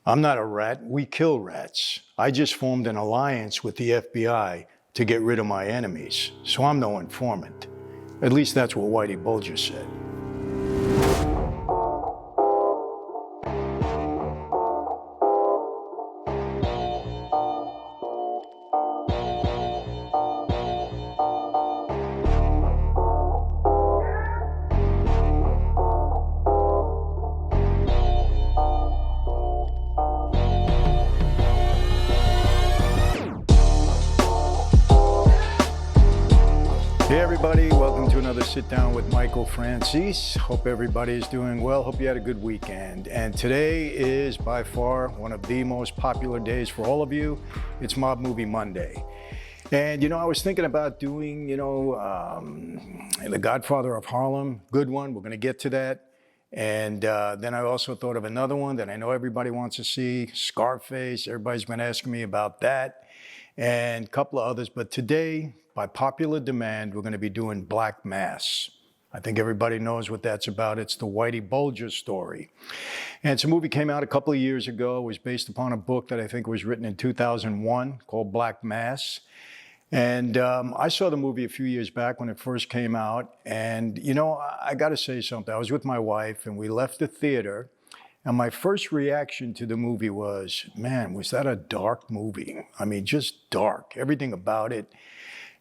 I'm not a rat. We kill rats. I just formed an alliance with the FBI to get rid of my enemies. So I'm no informant. At least that's what Whitey Bulger said. Hey everybody, welcome to another Sit Down with Michael Franzese. Hope everybody is doing well. Hope you had a good weekend. And today is by far one of the most popular days for all of you. It's Mob Movie Monday. And I was thinking about doing, The Godfather of Harlem, good one. We're gonna get to that. And then I also thought of another one that I know everybody wants to see, Scarface. Everybody's been asking me about that. And a couple of others. But today, by popular demand, we're going to be doing Black Mass. I think everybody knows what that's about. It's the Whitey Bulger story. And it's a movie came out a couple of years ago. It was based upon a book that I think was written in 2001 called Black Mass. And I saw the movie a few years back when it first came out. And, I got to say something. I was with my wife and we left the theater. And my first reaction to the movie was, man, was that a dark movie? I mean, just dark, everything about it.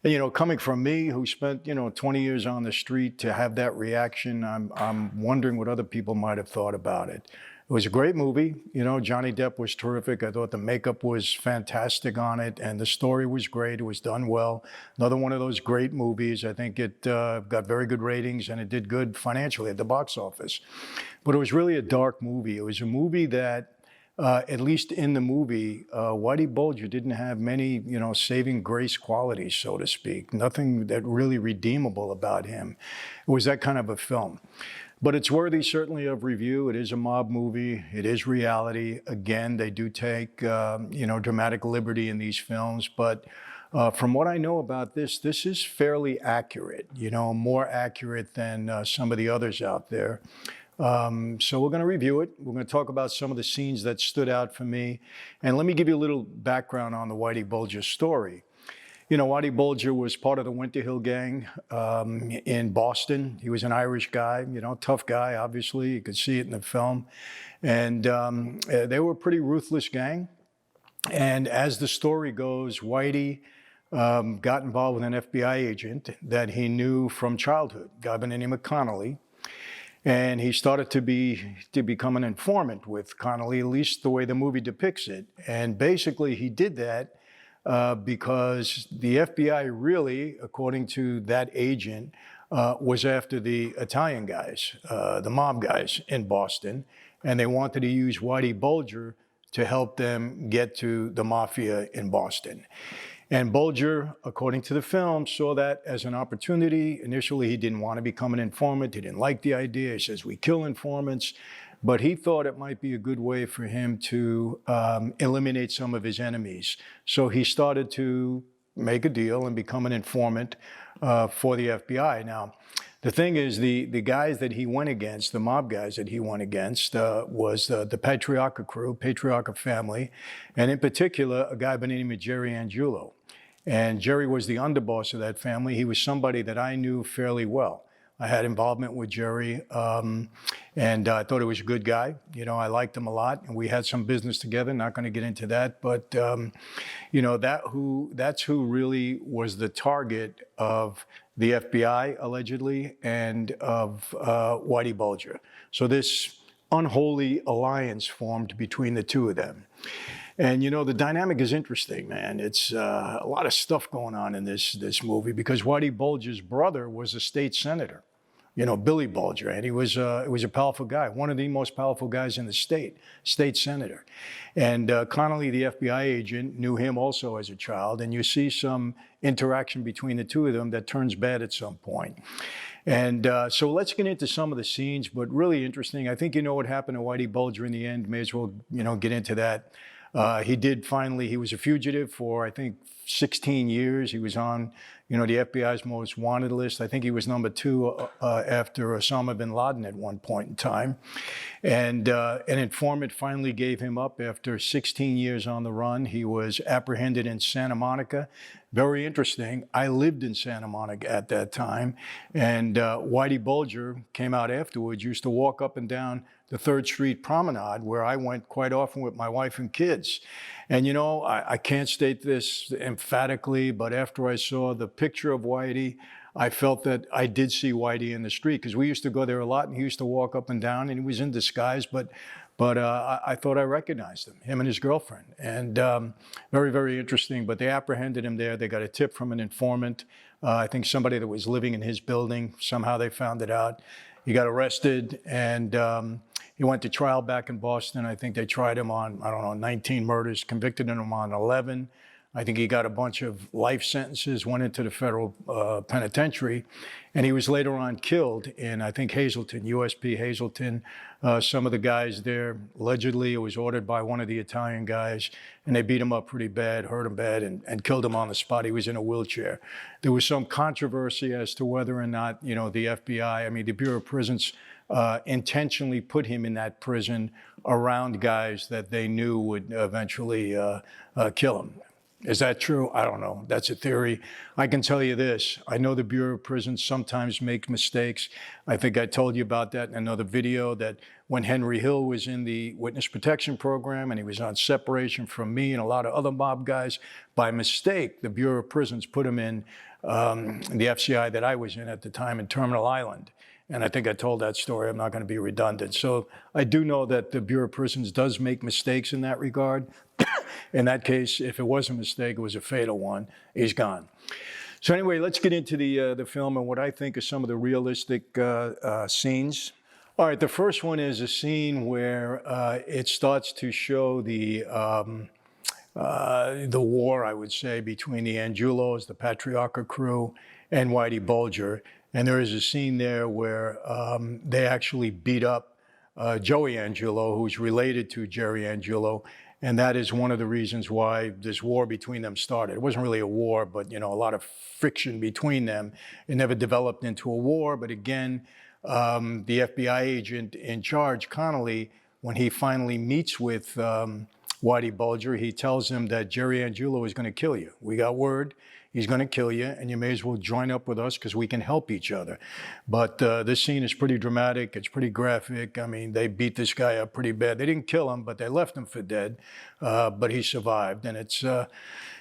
And, coming from me, who spent, 20 years on the street, to have that reaction, I'm wondering what other people might have thought about it. It was a great movie. Johnny Depp was terrific. I thought the makeup was fantastic on it, and the story was great. It was done well. Another one of those great movies. I think it got very good ratings, and it did good financially at the box office. But it was really a dark movie. It was a movie that, at least in the movie, Whitey Bulger didn't have many, saving grace qualities, so to speak. Nothing that really redeemable about him. It was that kind of a film. But it's worthy, certainly, of review. It is a mob movie. It is reality. Again, they do take, dramatic liberty in these films. But from what I know about this is fairly accurate, more accurate than some of the others out there. So we're going to review it. We're going to talk about some of the scenes that stood out for me. And let me give you a little background on the Whitey Bulger story. Whitey Bulger was part of the Winter Hill Gang in Boston. He was an Irish guy, tough guy, obviously. You could see it in the film. And they were a pretty ruthless gang. And as the story goes, Whitey got involved with an FBI agent that he knew from childhood, a guy by the name of Connolly. And he started to become an informant with Connolly, at least the way the movie depicts it. And basically he did that because the FBI really, according to that agent, was after the Italian guys, the mob guys in Boston. And they wanted to use Whitey Bulger to help them get to the mafia in Boston. And Bulger, according to the film, saw that as an opportunity. Initially, he didn't want to become an informant. He didn't like the idea. He says, we kill informants. But he thought it might be a good way for him to eliminate some of his enemies. So he started to make a deal and become an informant for the FBI. Now, the thing is, the guys that he went against, the mob guys that he went against, was the Patriarca crew, Patriarca family, and in particular, a guy by the name of Jerry Angiulo. And Jerry was the underboss of that family. He was somebody that I knew fairly well. I had involvement with Jerry, and I thought he was a good guy. I liked him a lot, and we had some business together. Not going to get into that, but that's who really was the target of the FBI, allegedly, and of Whitey Bulger. So this unholy alliance formed between the two of them. And the dynamic is interesting, man. It's a lot of stuff going on in this movie because Whitey Bulger's brother was a state senator, Billy Bulger, and he was a powerful guy, one of the most powerful guys in the state senator. And Connolly, the FBI agent, knew him also as a child, and you see some interaction between the two of them that turns bad at some point. And so let's get into some of the scenes, but really interesting. I think you know what happened to Whitey Bulger in the end. May as well, get into that. He was a fugitive for, I think, 16 years. He was on, the FBI's most wanted list. I think he was number 2 after Osama bin Laden at one point in time. And an informant finally gave him up after 16 years on the run. He was apprehended in Santa Monica. Very interesting. I lived in Santa Monica at that time. And Whitey Bulger came out afterwards, used to walk up and down the 3rd Street Promenade, where I went quite often with my wife and kids. And I can't state this emphatically, but after I saw the picture of Whitey, I felt that I did see Whitey in the street, because we used to go there a lot, and he used to walk up and down, and he was in disguise, but I thought I recognized him and his girlfriend. And very, very interesting. But they apprehended him there. They got a tip from an informant. I think somebody that was living in his building. Somehow they found it out. He got arrested, and he went to trial back in Boston. I think they tried him on, 19 murders, convicted him on 11. I think he got a bunch of life sentences, went into the federal penitentiary, and he was later on killed in, I think, Hazleton, USP Hazleton. Some of the guys there, allegedly, it was ordered by one of the Italian guys, and they beat him up pretty bad, hurt him bad, and killed him on the spot. He was in a wheelchair. There was some controversy as to whether or not, the FBI, the Bureau of Prisons, intentionally put him in that prison around guys that they knew would eventually kill him. Is that true? I don't know. That's a theory. I can tell you this. I know the Bureau of Prisons sometimes makes mistakes. I think I told you about that in another video, that when Henry Hill was in the witness protection program and he was on separation from me and a lot of other mob guys, by mistake, the Bureau of Prisons put him in the FCI that I was in at the time in Terminal Island. And I think I told that story. I'm not going to be redundant. So I do know that the Bureau of Prisons does make mistakes in that regard. In that case, if it was a mistake, it was a fatal one. He's gone. So anyway, let's get into the film and what I think are some of the realistic scenes. All right, the first one is a scene where it starts to show the war, I would say, between the Angulos, the Patriarca crew, and Whitey Bulger. And there is a scene there where they actually beat up Joey Angulo, who's related to Jerry Angulo. And that is one of the reasons why this war between them started. It wasn't really a war, but a lot of friction between them. It never developed into a war. But again, the FBI agent in charge, Connolly, when he finally meets with Whitey Bulger, he tells him that Jerry Angulo is going to kill you. We got word. He's going to kill you, and you may as well join up with us because we can help each other. But this scene is pretty dramatic. It's pretty graphic. They beat this guy up pretty bad. They didn't kill him, but they left him for dead. But he survived. And it's,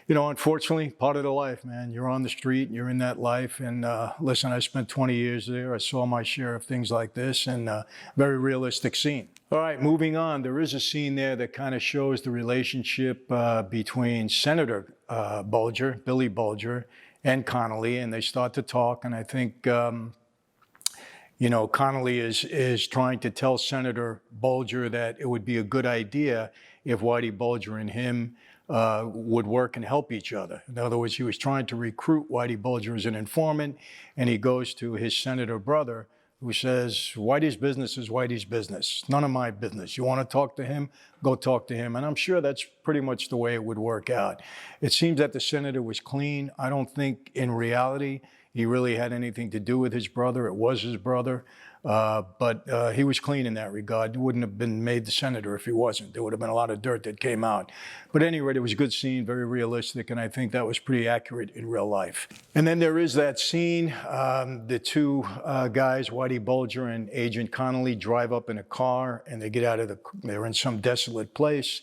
unfortunately, part of the life, man. You're on the street, and you're in that life. And listen, I spent 20 years there. I saw my share of things like this, and very realistic scene. All right, moving on. There is a scene there that kind of shows the relationship between Senator Bulger, Billy Bulger, and Connolly, and they start to talk. And I think, Connolly is trying to tell Senator Bulger that it would be a good idea if Whitey Bulger and him would work and help each other. In other words, he was trying to recruit Whitey Bulger as an informant, and he goes to his senator brother, who says, Whitey's business is Whitey's business. None of my business. You want to talk to him? Go talk to him. And I'm sure that's pretty much the way it would work out. It seems that the senator was clean. I don't think in reality he really had anything to do with his brother. It was his brother. But he was clean in that regard. He wouldn't have been made the senator if he wasn't. There would have been a lot of dirt that came out. But at any rate, it was a good scene, very realistic, and I think that was pretty accurate in real life. And then there is that scene, the two guys, Whitey Bulger and Agent Connolly, drive up in a car, and they get out of they're in some desolate place,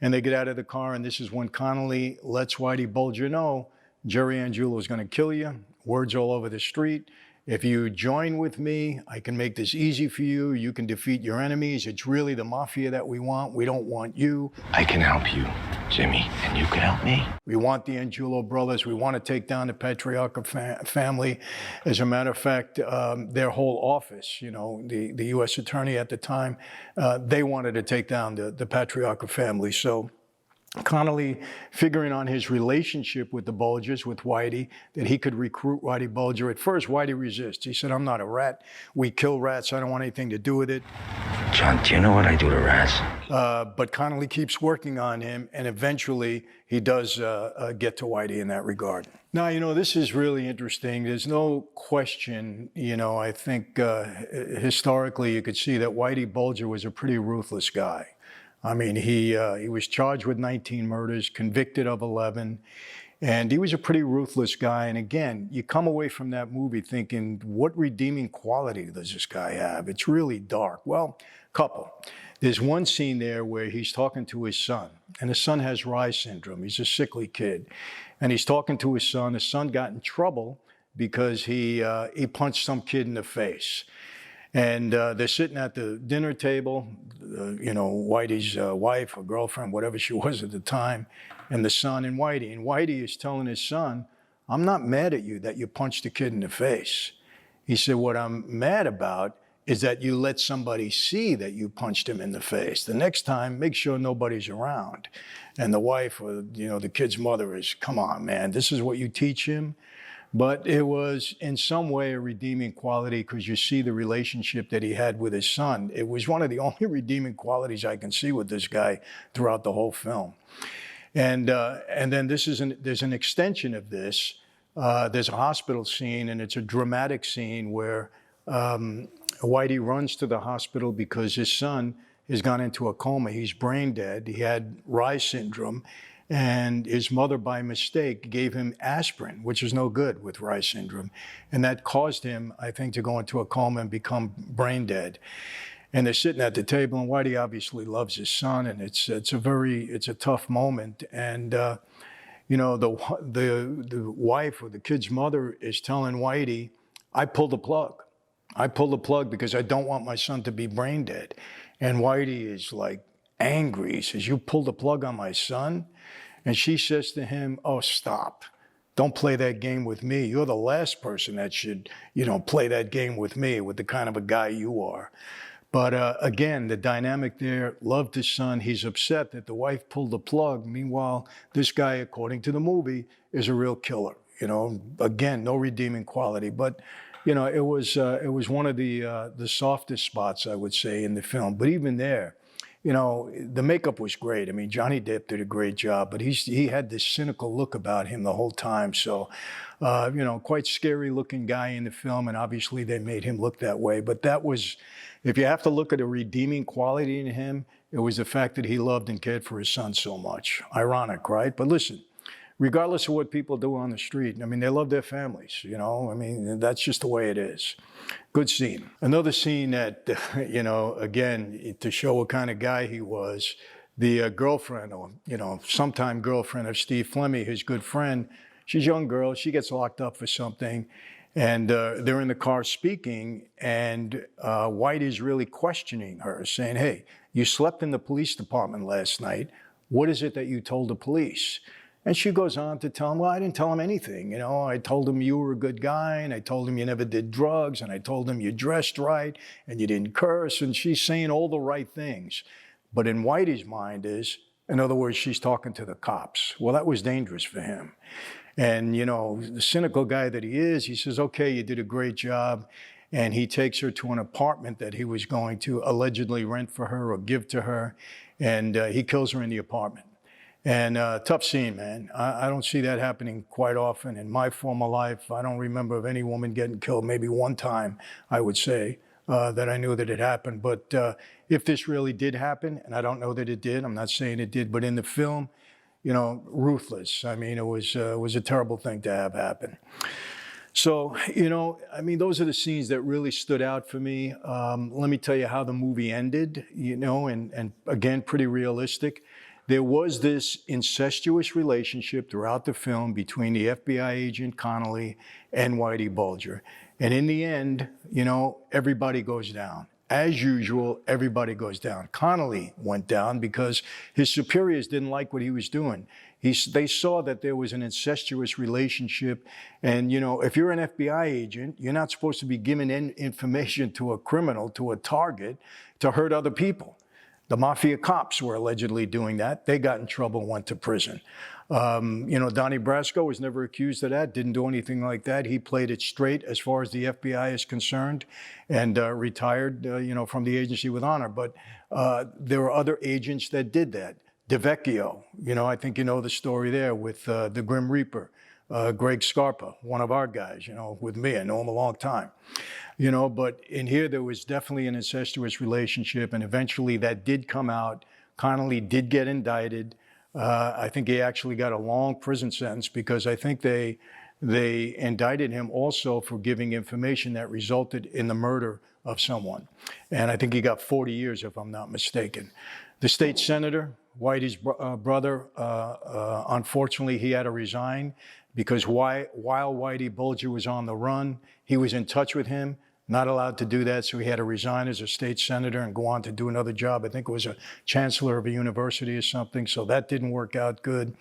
and they get out of the car, and this is when Connolly lets Whitey Bulger know, Jerry Angulo is going to kill you. Words all over the street. If you join with me, I can make this easy for you. You can defeat your enemies. It's really the mafia that we want. We don't want you. I can help you, Jimmy, and you can help me. We want the Angulo brothers. We want to take down the Patriarca family. As a matter of fact, their whole office, the U.S. attorney at the time, they wanted to take down the Patriarca family. So Connolly, figuring on his relationship with the Bulgers, with Whitey, that he could recruit Whitey Bulger. At first, Whitey resists. He said, I'm not a rat. We kill rats. I don't want anything to do with it. John, do you know what I do to rats? But Connolly keeps working on him, and eventually he does get to Whitey in that regard. Now, you know, this is really interesting. There's no question, you know, I think historically you could see that Whitey Bulger was a pretty ruthless guy. I mean, he was charged with 19 murders, convicted of 11, and he was a pretty ruthless guy. And again, you come away from that movie thinking, what redeeming quality does this guy have? It's really dark. Well, couple. There's one scene there where he's talking to his son, and his son has Rye syndrome. He's a sickly kid. And he's talking to his son. His son got in trouble because he punched some kid in the face. And they're sitting at the dinner table, you know, Whitey's wife or girlfriend, whatever she was at the time, and the son and Whitey. And Whitey is telling his son, I'm not mad at you that you punched a kid in the face. He said, what I'm mad about is that you let somebody see that you punched him in the face. The next time, make sure nobody's around. And the wife, or, you know, the kid's mother is, come on, man, this is what you teach him? But it was in some way a redeeming quality because you see the relationship that he had with his son. It was one of the only redeeming qualities I can see with this guy throughout the whole film. And then there's an extension of this. There's a hospital scene, and it's a dramatic scene where Whitey runs to the hospital because his son has gone into a coma. He's brain dead. He had Rye syndrome. And his mother, by mistake, gave him aspirin, which is no good with Rye syndrome. And that caused him, I think, to go into a coma and become brain dead. And they're sitting at the table, and Whitey obviously loves his son, and it's a tough moment. And you know, the wife or the kid's mother is telling Whitey, I pulled the plug. I pulled the plug because I don't want my son to be brain dead. And Whitey is like angry. He says, you pulled the plug on my son? And she says to him, oh, stop. Don't play that game with me. You're the last person that should, you know, play that game with me, with the kind of a guy you are. But again, the dynamic there, loved his son. He's upset that the wife pulled the plug. Meanwhile, this guy, according to the movie, is a real killer. You know, again, no redeeming quality. But, you know, it was one of the softest spots, I would say, in the film. But even there, you know, the makeup was great. I mean, Johnny Depp did a great job, but he had this cynical look about him the whole time. So, you know, quite scary looking guy in the film, and obviously they made him look that way. But that was, if you have to look at a redeeming quality in him, it was the fact that he loved and cared for his son so much. Ironic, right? But listen, regardless of what people do on the street, I mean, they love their families, you know? I mean, that's just the way it is. Good scene. Another scene that, you know, again, to show what kind of guy he was, the girlfriend, or, you know, sometime girlfriend of Steve Flemmi, his good friend, she's a young girl, she gets locked up for something, and they're in the car speaking, and Whitey's really questioning her, saying, hey, you slept in the police department last night. What is it that you told the police? And she goes on to tell him, well, I didn't tell him anything. You know, I told him you were a good guy, and I told him you never did drugs, and I told him you dressed right, and you didn't curse. And she's saying all the right things. But in Whitey's mind is, in other words, she's talking to the cops. Well, that was dangerous for him. And, you know, the cynical guy that he is, he says, okay, you did a great job. And he takes her to an apartment that he was going to allegedly rent for her or give to her. And he kills her in the apartment. And tough scene, man. I don't see that happening quite often in my former life. I don't remember of any woman getting killed. Maybe one time, I would say, that I knew that it happened. But if this really did happen, and I don't know that it did, I'm not saying it did, but in the film, you know, ruthless. I mean, it was a terrible thing to have happen. So, you know, I mean, those are the scenes that really stood out for me. Let me tell you how the movie ended, you know, and again, pretty realistic. There was this incestuous relationship throughout the film between the FBI agent Connolly and Whitey Bulger. And in the end, you know, everybody goes down. As usual, everybody goes down. Connolly went down because his superiors didn't like what he was doing. They saw that there was an incestuous relationship. And, you know, if you're an FBI agent, you're not supposed to be giving information to a criminal, to a target, to hurt other people. The mafia cops were allegedly doing that. They got in trouble and went to prison. Donnie Brasco was never accused of that, didn't do anything like that. He played it straight as far as the FBI is concerned and retired, from the agency with honor. But there were other agents that did that. DeVecchio, I think you know the story there with the Grim Reaper. Greg Scarpa, one of our guys, with me. I know him a long time. But in here there was definitely an incestuous relationship, and eventually that did come out. Connolly did get indicted. I think he actually got a long prison sentence because I think they indicted him also for giving information that resulted in the murder of someone. And I think he got 40 years, if I'm not mistaken. The state senator, Whitey's brother, unfortunately, he had to resign because while Whitey Bulger was on the run, he was in touch with him, not allowed to do that, so he had to resign as a state senator and go on to do another job. I think it was a chancellor of a university or something, so that didn't work out good.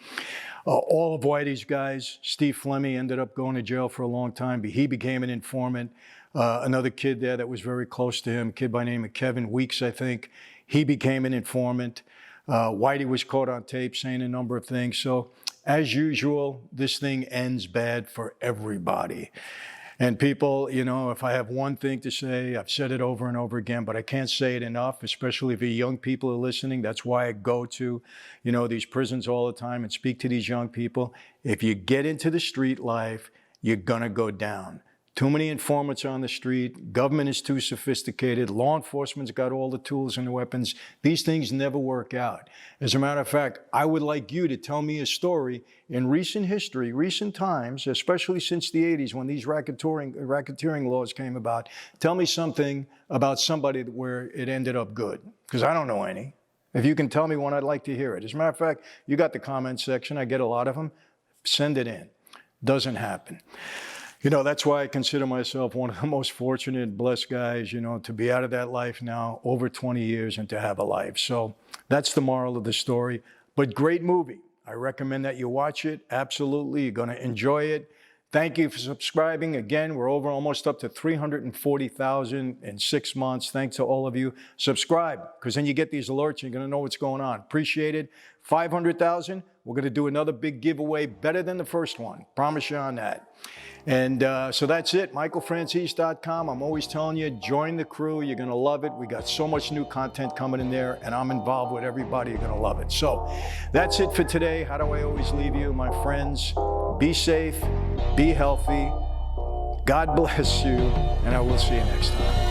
All of Whitey's guys, Steve Fleming ended up going to jail for a long time, but he became an informant. Another kid there that was very close to him, a kid by the name of Kevin Weeks, I think, he became an informant. Whitey was caught on tape saying a number of things. So as usual, this thing ends bad for everybody. And people, if I have one thing to say, I've said it over and over again, but I can't say it enough, especially if the young people are listening. That's why I go to, these prisons all the time and speak to these young people. If you get into the street life, you're gonna go down. Too many informants on the street. Government is too sophisticated. Law enforcement's got all the tools and the weapons. These things never work out. As a matter of fact, I would like you to tell me a story in recent history, recent times, especially since the 80s when these racketeering laws came about. Tell me something about somebody where it ended up good, because I don't know any. If you can tell me one, I'd like to hear it. As a matter of fact, you got the comment section. I get a lot of them. Send it in. Doesn't happen. That's why I consider myself one of the most fortunate and blessed guys, to be out of that life now over 20 years and to have a life. So that's the moral of the story. But great movie. I recommend that you watch it. Absolutely. You're going to enjoy it. Thank you for subscribing. Again, we're almost up to 340,000 in 6 months. Thanks to all of you. Subscribe, because then you get these alerts. You're going to know what's going on. Appreciate it. 500,000. We're going to do another big giveaway, better than the first one. Promise you on that. And so that's it. MichaelFranzese.com. I'm always telling you, join the crew. You're going to love it. We got so much new content coming in there, and I'm involved with everybody. You're going to love it. So that's it for today. How do I always leave you, my friends? Be safe. Be healthy. God bless you, and I will see you next time.